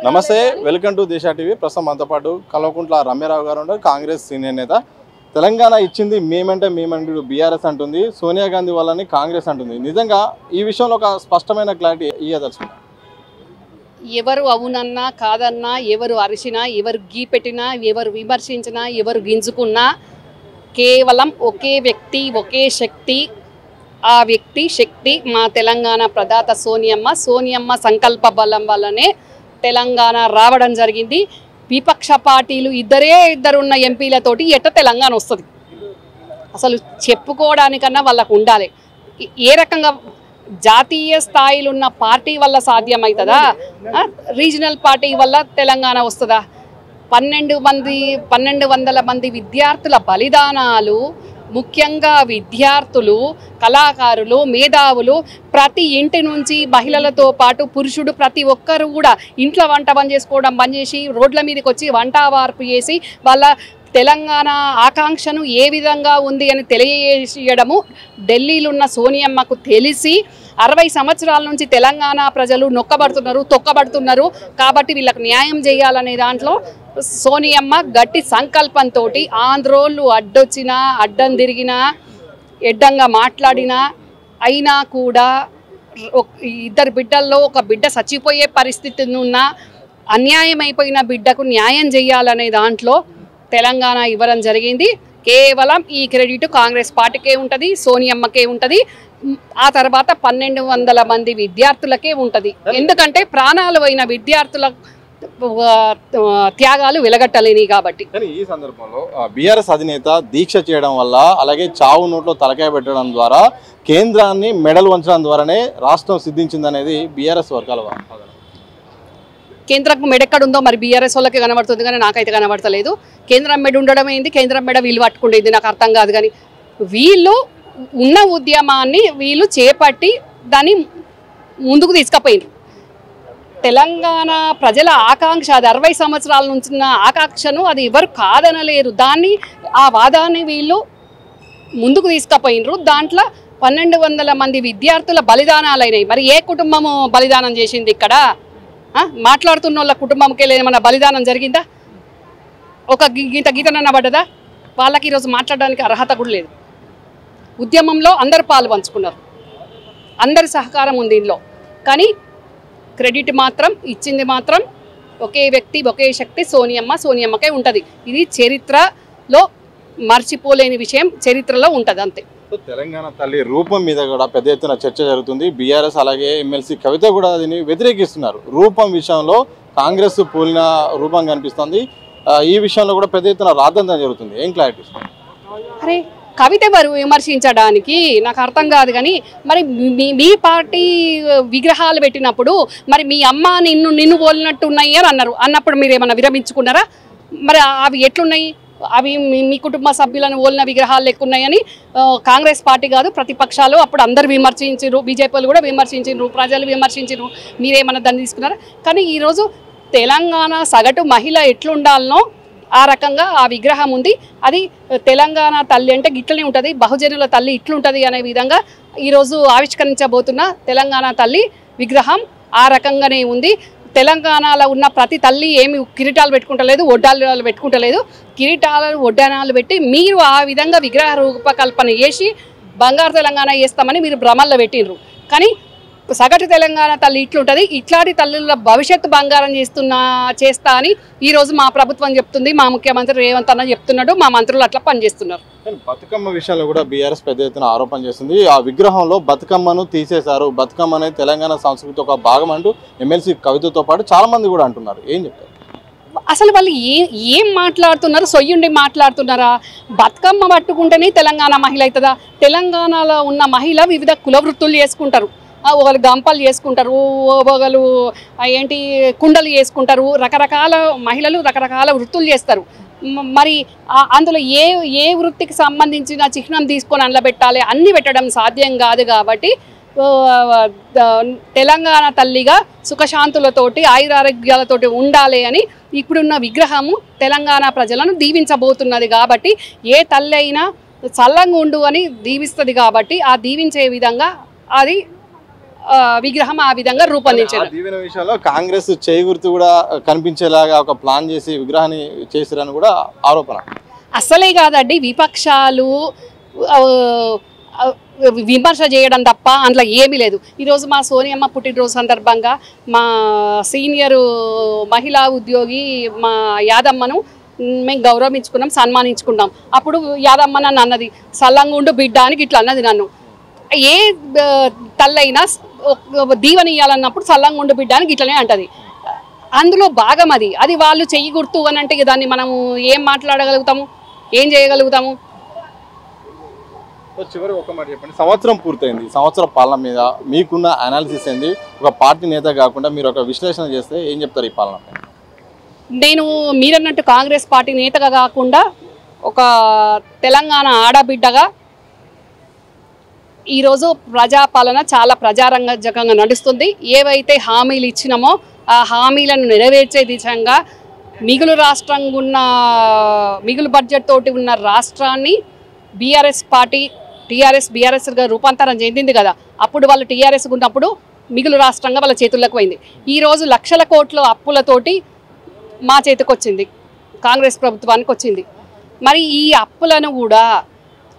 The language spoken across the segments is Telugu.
నమస్తే, వెల్కమ్ టు దిశ టీవీ. ప్రస్తుతం మనతో పాటు కల్వకుంట్ల రమ్యారావు గారు ఉన్నారు, కాంగ్రెస్ సీనియర్ నేత. తెలంగాణ ఇచ్చింది మేమంటే మేమంటూ బీఆర్ఎస్ అంటుంది, సోనియా గాంధీ వాళ్ళని కాంగ్రెస్ అంటుంది. నిజంగా ఈ విషయంలో ఒక స్పష్టమైన క్లారిటీ ఇవ్వదలుచుకున్నారు. ఎవరు అవునన్నా కాదన్నా, ఎవరు అరిచినా, ఎవరు గీపెట్టినా, ఎవరు విమర్శించినా, ఎవరు గింజుకున్నా కేవలం ఒకే వ్యక్తి, ఒకే శక్తి. ఆ వ్యక్తి శక్తి మా తెలంగాణ ప్రదాత సోనియమ్మ సంకల్ప బలం వల్లనే తెలంగాణ రావడం జరిగింది. విపక్ష పార్టీలు ఇద్దరున్న ఎంపీలతోటి ఎట్ట తెలంగాణ వస్తుంది? అసలు చెప్పుకోవడానికన్నా వాళ్ళకు ఉండాలి. ఏ రకంగా జాతీయ స్థాయిలో ఉన్న పార్టీ వల్ల సాధ్యమవుతుందా? రీజనల్ పార్టీ వల్ల తెలంగాణ వస్తుందా? 1200 మంది విద్యార్థుల బలిదానాలు, ముఖ్యంగా విద్యార్థులు, కళాకారులు, మేధావులు, ప్రతి ఇంటి నుంచి మహిళలతో పాటు పురుషుడు ప్రతి ఒక్కరు కూడా ఇంట్లో వంట బంద్ చేసుకోవడం బంద్ చేసి రోడ్ల మీదకి వచ్చి వంట వార్పు చేసి వాళ్ళ తెలంగాణ ఆకాంక్షను ఏ విధంగా ఉంది అని తెలియజేయడము ఢిల్లీలో ఉన్న సోనియమ్మకు తెలిసి 60 సంవత్సరాల నుంచి తెలంగాణ ప్రజలు తొక్కబడుతున్నారు కాబట్టి వీళ్ళకు న్యాయం చేయాలనే దాంట్లో సోనియమ్మ గట్టి సంకల్పంతో ఆంధ్రోళ్ళు అడ్డొచ్చినా, అడ్డం తిరిగినా, ఎడ్డంగా మాట్లాడినా అయినా కూడా ఇద్దరు బిడ్డల్లో ఒక బిడ్డ చచ్చిపోయే పరిస్థితి ఉన్న అన్యాయమైపోయిన బిడ్డకు న్యాయం చేయాలనే దాంట్లో తెలంగాణ ఇవ్వడం జరిగింది. కేవలం ఈ క్రెడిట్ కాంగ్రెస్ పార్టీకే ఉంటుంది, సోనియమ్మకే ఉంటుంది. ఆ తర్వాత 1200 మంది విద్యార్థులకే ఉంటుంది. ఎందుకంటే ప్రాణాలు అయిన విద్యార్థుల త్యాగాలు వెలగట్టలేని కాబట్టి. కానీ ఈ సందర్భంలో బీఆర్ఎస్ అధినేత దీక్ష చేయడం వల్ల, అలాగే చావు నోట్లో తలకాయ పెట్టడం ద్వారా, కేంద్రాన్ని మెడలు వంచడం ద్వారానే రాష్ట్రం సిద్ధించిందనేది బీఆర్ఎస్ వర్గాల వాదన. కేంద్రం మెడ ఎక్కడుందో మరి బీఆర్ఎస్ వాళ్ళకి కనబడుతుంది, కానీ నాకైతే కనబడతలేదు. కేంద్రం మెడ ఉండడం ఏంది, కేంద్రం మెడ వీళ్ళు పట్టుకుండేది నాకు అర్థం కాదు. కానీ వీళ్ళు ఉన్న ఉద్యమాన్ని వీళ్ళు చేపట్టి దాన్ని ముందుకు తీసుకుపోయినారు. తెలంగాణ ప్రజల ఆకాంక్ష, అది 60 సంవత్సరాల నుంచి ఉన్న ఆకాంక్షను అది ఎవరు కాదనలేరు. ఆ వాదాన్ని వీళ్ళు ముందుకు తీసుకుపోయినరు. దాంట్లో 1200 మంది విద్యార్థుల బలిదానాలైనాయి. మరి ఏ కుటుంబము బలిదానం చేసింది ఇక్కడ? మాట్లాడుతున్న వాళ్ళ కుటుంబంకి ఏమైనా బలిదానం జరిగిందా? ఒక గీతనన్న పడ్డదా? వాళ్ళకి ఈరోజు మాట్లాడడానికి అర్హత కూడా లేదు. ఉద్యమంలో అందరు పాలు పంచుకున్నారు, అందరి సహకారం ఉంది ఇందులో. కానీ క్రెడిట్ మాత్రం ఇచ్చింది మాత్రం ఒకే వ్యక్తి, ఒకే శక్తి, సోనియమ్మకే ఉంటుంది. ఇది చరిత్రలో మర్చిపోలేని విషయం, చరిత్రలో ఉంటుంది అంతే. తెలంగాణ తల్లి రూపం మీద కూడా పెద్ద ఎత్తున చర్చ జరుగుతుంది. బీఆర్ఎస్ అలాగే ఎమ్మెల్సీ కవిత కూడా దీన్ని వ్యతిరేకిస్తున్నారు. రూపం విషయంలో కాంగ్రెస్ పోలిన రూపం కనిపిస్తుంది. ఈ విషయంలో కూడా పెద్ద ఎత్తున రాద్దంతం జరుగుతుంది. ఏం క్లారిటీ? అరే కవిత వారు విమర్శించడానికి నాకు అర్థం కాదు. కానీ మరి మీ పార్టీ విగ్రహాలు పెట్టినప్పుడు మరి మీ అమ్మ నిన్ను పోలినట్టు ఉన్నాయి అని అన్నప్పుడు మీరు ఏమన్నా విరమించుకున్నారా? మరి అవి ఎట్లున్నాయి? అవి మీ కుటుంబ సభ్యులను ఓలిన విగ్రహాలు ఎక్కున్నాయని కాంగ్రెస్ పార్టీ కాదు, ప్రతిపక్షాలు అప్పుడు అందరు విమర్శించారు, బీజేపీలు కూడా విమర్శించారు, ప్రజలు విమర్శించారు. మీరేమన్నా దాన్ని తీసుకున్నారా? కానీ ఈరోజు తెలంగాణ సగటు మహిళ ఎట్లుండాలనో ఆ రకంగా ఆ విగ్రహం ఉంది. అది తెలంగాణ తల్లి అంటే గిట్లనే ఉంటుంది, బహుజనుల తల్లి ఇట్లుంటుంది అనే విధంగా ఈరోజు ఆవిష్కరించబోతున్న తెలంగాణ తల్లి విగ్రహం ఆ రకంగానే ఉంది. తెలంగాణలో ఉన్న ప్రతి తల్లి ఏమి కిరీటాలు పెట్టుకుంటలేదు, ఒడ్డాలు పెట్టుకుంటలేదు. కిరీటాలు, ఒడ్డానాలు పెట్టి మీరు ఆ విధంగా విగ్రహ రూపకల్పన చేసి బంగారు తెలంగాణ చేస్తామని మీరు భ్రమల్లో పెట్టినరు. కానీ సగటు తెలంగాణ తల్లి ఇట్లుంటుంది, ఇట్లాంటి తల్లుల భవిష్యత్తు బంగారం చేస్తా అని ఈరోజు మా ప్రభుత్వం చెప్తుంది, మా ముఖ్యమంత్రి రేవంత్ అన్న చెప్తున్నాడు, మా మంత్రులు అట్లా పనిచేస్తున్నారు. బతుకమ్మ విషయంలో కూడా బీఆర్ఎస్ పెద్ద ఎత్తున ఆరోపణ చేస్తుంది. ఆ విగ్రహంలో బతుకమ్మను తీసేశారు, బతుకమ్మ అనేది తెలంగాణ సంస్కృతి ఒక భాగం అంటూ ఎమ్మెల్సీ కవితతో పాటు చాలా మంది కూడా అంటున్నారు. ఏం చెప్తారు? అసలు వాళ్ళు ఏం మాట్లాడుతున్నారు? సొయ్యుండి మాట్లాడుతున్నారా? బతుకమ్మ పట్టుకుంటేనే తెలంగాణ మహిళ అవుతుందా? తెలంగాణలో ఉన్న మహిళ వివిధ కుల వృత్తులు చేసుకుంటారు. ఒకరు గంపలు చేసుకుంటారు, ఒకరు కుండలు చేసుకుంటారు. రకరకాల మహిళలు రకరకాల వృత్తులు చేస్తారు. మరి అందులో ఏ వృత్తికి సంబంధించిన చిహ్నం తీసుకొని అందులో పెట్టాలి, అన్ని పెట్టడం సాధ్యం కాదు. కాబట్టి తెలంగాణ తల్లిగా సుఖశాంతులతోటి ఆయురారోగ్యాలతోటి ఉండాలి అని ఇప్పుడున్న విగ్రహము తెలంగాణ ప్రజలను దీవించబోతున్నది. కాబట్టి ఏ తల్లి అయినా చల్లంగా ఉండు అని దీవిస్తుంది. కాబట్టి ఆ దీవించే విధంగా అది విగ్రహం ఆ విధంగా రూపొందించారు. దీవెన విషయంలో కాంగ్రెస్ చేయి గుర్తు కూడా కనిపించేలాగా ఒక ప్లాన్ చేసి విగ్రహాన్ని చేసిరని కూడా ఆరోపణ. అసలే కాదండి, విపక్షాలు విమర్శ చేయడం తప్ప అందులో ఏమీ లేదు. ఈరోజు మా సోనియమ్మ పుట్టినరోజు సందర్భంగా మా సీనియర్ మహిళా ఉద్యోగి మా యాదమ్మను మేము గౌరవించుకున్నాం, సన్మానించుకున్నాం. అప్పుడు యాదమ్మ నన్ను అన్నది, సల్లంగుండు బిడ్డ అని ఇట్లా అన్నది నన్ను. ఏ తల్లైనా దీవెనియాలన్నప్పుడు సల్లంగుండు బిడ్డ అని ఇట్లనే అంటది. అందులో భాగం అది. అది వాళ్ళు చెయ్యి గుర్తు అని అంటే దాన్ని మనము ఏం మాట్లాడగలుగుతాము, ఏం చేయగలుగుతాము? చివరి ఒక మాట చెప్పండి, సంవత్సరం పూర్తయింది, సంవత్సరం పాలన మీద మీకున్న అనాలిసిస్ ఏంది? ఒక పార్టీ నేత కాకుండా మీరు ఒక విశ్లేషణ చేస్తే ఏం చెప్తారు ఈ పాలన? నేను మీరన్నట్టు కాంగ్రెస్ పార్టీ నేతగా కాకుండా ఒక తెలంగాణ ఆడబిడ్డగా ఈరోజు ప్రజాపాలన చాలా ప్రజారంజకంగా నడుస్తుంది. ఏవైతే హామీలు ఇచ్చినామో ఆ హామీలను నెరవేర్చే దిశగా మిగులు రాష్ట్రంగా ఉన్న మిగులు బడ్జెట్ తోటి ఉన్న రాష్ట్రాన్ని బీఆర్ఎస్ పార్టీ బీఆర్ఎస్గా రూపాంతరం చెందింది కదా. అప్పుడు వాళ్ళు టీఆర్ఎస్ ఉన్నప్పుడు మిగులు రాష్ట్రంగా వాళ్ళ చేతుల్లోకి పోయింది. ఈరోజు లక్షల కోట్ల అప్పులతోటి మా చేతికి వచ్చింది, కాంగ్రెస్ ప్రభుత్వానికి వచ్చింది. మరి ఈ అప్పులను కూడా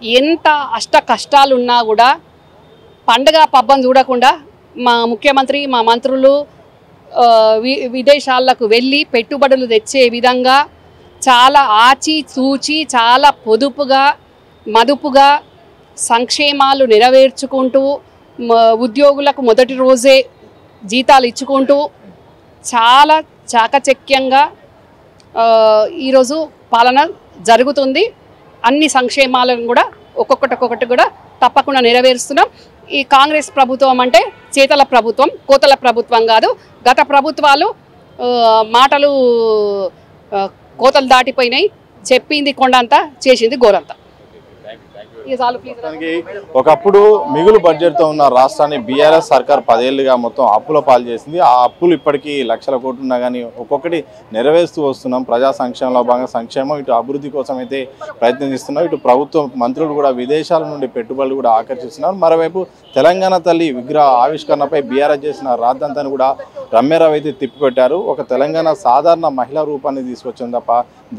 ఎంత అష్ట కష్టాలున్నా కూడా పండగ పబ్బం చూడకుండా మా ముఖ్యమంత్రి మా మంత్రులు విదేశాలకు వెళ్ళి పెట్టుబడులు తెచ్చే విధంగా చాలా ఆచి చూచి చాలా పొదుపుగా మదుపుగా సంక్షేమాలు నెరవేర్చుకుంటూ ఉద్యోగులకు మొదటి రోజే జీతాలు ఇచ్చుకుంటూ చాలా చాకచక్యంగా ఈరోజు పాలన జరుగుతుంది. అన్ని సంక్షేమాలను కూడా ఒక్కొక్కటి కూడా తప్పకుండా నెరవేరుస్తున్నాం. ఈ కాంగ్రెస్ ప్రభుత్వం అంటే చేతల ప్రభుత్వం, కోతల ప్రభుత్వం కాదు. గత ప్రభుత్వాలు మాటలు కోతలు దాటిపోయినాయి, చెప్పింది కొండంతా చేసింది గోరంతా. ఒకప్పుడు మిగులు బడ్జెట్ తో ఉన్న రాష్ట్రాన్ని బీఆర్ఎస్ సర్కార్ 10 ఏళ్లుగా మొత్తం అప్పుల పాలు చేసింది. ఆ అప్పులు ఇప్పటికీ లక్షల కోట్లు ఉన్నా కానీ ఒక్కొక్కటి నెరవేరుస్తూ వస్తున్నాం. ప్రజా సంక్షేమంలో భాగంగా సంక్షేమం ఇటు అభివృద్ధి కోసం అయితే ప్రయత్నిస్తున్నాం. ఇటు ప్రభుత్వం మంత్రులు కూడా విదేశాల నుండి పెట్టుబడులు కూడా ఆకర్షిస్తున్నారు. మరోవైపు తెలంగాణ తల్లి విగ్రహ ఆవిష్కరణపై బీఆర్ఎస్ చేసిన రాద్దంతాన్ని కూడా రమ్యారావు అయితే తిప్పికొట్టారు. ఒక తెలంగాణ సాధారణ మహిళా రూపాన్ని తీసుకొచ్చింది తప్ప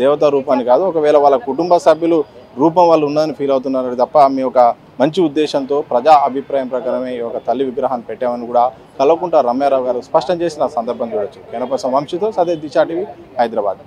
దేవతా రూపాన్ని కాదు. ఒకవేళ వాళ్ళ కుటుంబ సభ్యులు రూపం వాళ్ళు ఉందని ఫీల్ అవుతున్నారు తప్ప మీ ఒక మంచి ఉద్దేశంతో ప్రజా అభిప్రాయం ప్రకారమే ఈ ఒక తల్లి విగ్రహాన్ని పెట్టామని కూడా కల్వకుంట్ల రమ్యారావు గారు స్పష్టం చేసిన సందర్భం చూడొచ్చు. కెనపసం వంశీతో సదే దిశా టీవీ, హైదరాబాద్.